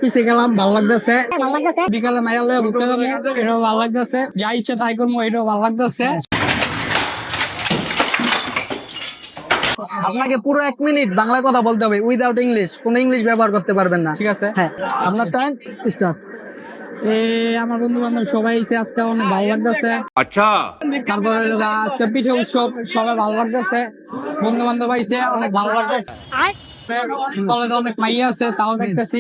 পিছিয়ে গেলাম, ভালো লাগতেছে। বিকালে মাইয়া লয়ে ঘুরতে যাবো, এটাও ভালো লাগতেছে। যা ইচ্ছা তাই করবো, এটাও ভালো লাগতেছে। আপনাকে পুরো 1 মিনিট বাংলা কথা বলতে হবে উইদাউট ইংলিশ, কোনো ইংলিশ ব্যবহার করতে পারবেন না। ঠিক আছে? হ্যাঁ, আপনার টাইম স্টার্ট। আমার বন্ধু বান্ধব সবাই এসে, আজকে অনেক ভালো লাগতেছে। अच्छा তারপরে আজকে পিঠে উৎসব, সবাই ভালো লাগতেছে। বন্ধু বান্ধব আইসে, অনেক ভালো লাগতেছে। কলেজে অনেক মাইয়া আছে, তাও দেখতেছি।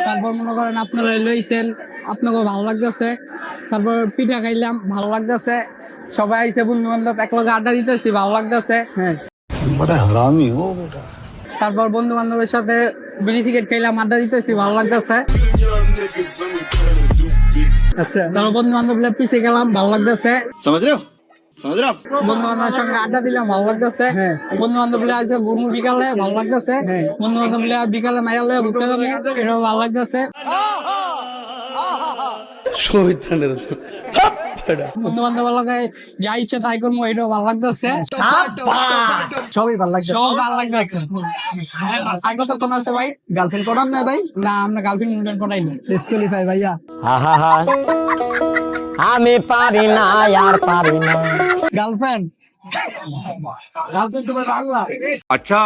তারপর মনে করেন আপনারা লইছেন, আপনাকে ভালো লাগতেছে। তারপর পিঠা খাইলাম, ভালো লাগতেছে। সবাই আইসে, বন্ধু বান্ধব একলগে আড্ডা দিতেছি, ভালো লাগতেছে। হ্যাঁ, बड़ा हरामी हो बेटा। তারপর বন্ধু বান্ধবের সাথে বিড়ি সিগারেট খাইলাম, আড্ডা দিতেছি, ভালো লাগতেছে। আচ্ছা। তারপর বন্ধু বান্ধব পিছিয়ে গেলাম, ভালো লাগতেছে। समझ रहे हो বন্ধু বান্ধবের সঙ্গে আড্ডা দিলাম, ভালো লাগতেছে। হ্যাঁ। বন্ধু বান্ধব আজকে ঘুরবো বিকালে, ভালো লাগতেছে। হ্যাঁ। বন্ধু বান্ধব বিকালে মাইয়া লয়ে ঘুরতে যাবো, এটাও ভালো লাগতেছে। বন্ধু বান্ধব যা ইচ্ছা তাই করবো, এটাও ভালো লাগতেছে। সবই ভালো লাগছে। সব ভালো লাগতেছে। আর কতক্ষণ আছে ভাই? গার্লফ্রেন্ড করার নাই ভাই? না, আমরা গার্লফ্রেন্ড পড়াইনি। ডিসকোয়ালিফাই ভাইয়া। আমি পারি না, আর পারি না। গার্লফ্রেন্ড अच्छा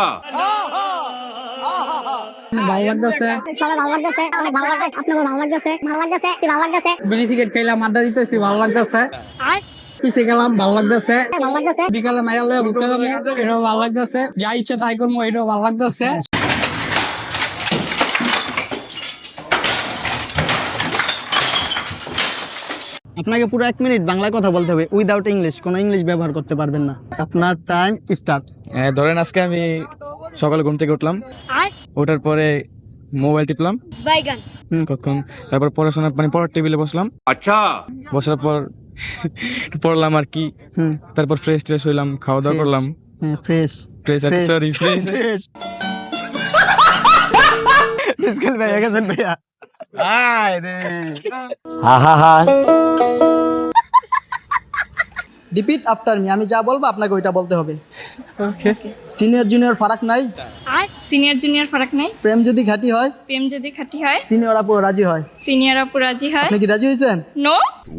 ভালো লাগতেছে। সবাই ভালো লাগতেছে, অনেক ভালো লাগতেছে, আপনাকে ভালো লাগতেছে, ভালো লাগতেছে, ভালো লাগতেছে, বিড়ি সিগারেট খাইলাম, আড্ডা দিতেছি, ভালো লাগতেছে। পিছিয়ে গেলাম, ভালো লাগতেছে। ভালো লাগতেছে। বিকালে মাইয়া লয়ে ঘুরতে যাবো, এটাও ভালো লাগতেছে। যা ইচ্ছা তাই করবো, এটাও ভালো লাগতেছে। আপনাকে পুরো 1 মিনিট বাংলা কথা বলতে হবে উইদাউট ইংলিশ, কোনো ইংলিশ ব্যবহার করতে পারবেন না। আপনার টাইম স্টার্ট। ধরেন আজকে আমি সকালে ঘুম থেকে উঠলাম, ওঠার পরে মোবাইল টিপলাম বাইগান। কতক্ষণ, তারপর পড়াশোনা মানে পড়ার টেবিলে বসলাম, अच्छा বসার পর পড়লাম আর কি। তারপর ফ্রেশ ট্রেশ হইলাম, খাওয়া দাওয়া করলাম। Fresh fresh sorry fresh disqualify হয়ে গেছেন ভাইয়া। রিপিট আফটার মি, আমি যা বলবো আপনাকে ওইটা বলতে হবে। ওকে। সিনিয়র জুনিয়র ফারাক নাই, সিনিয়র জুনিয়র ফারাক নাই। প্রেম যদি খাঁটি হয়, প্রেম যদি খাঁটি হয়, সিনিয়র আপু রাজি হয়। সিনিয়র আপু রাজি হয়। আপনি কি রাজি হয়েছেন? নো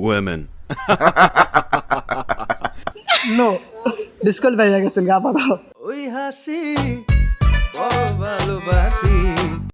women নো, ডিসকোয়ালিফাই হয়ে গেছেন গা পাঠাও। ওই হাসি বড় ভালোবাসি।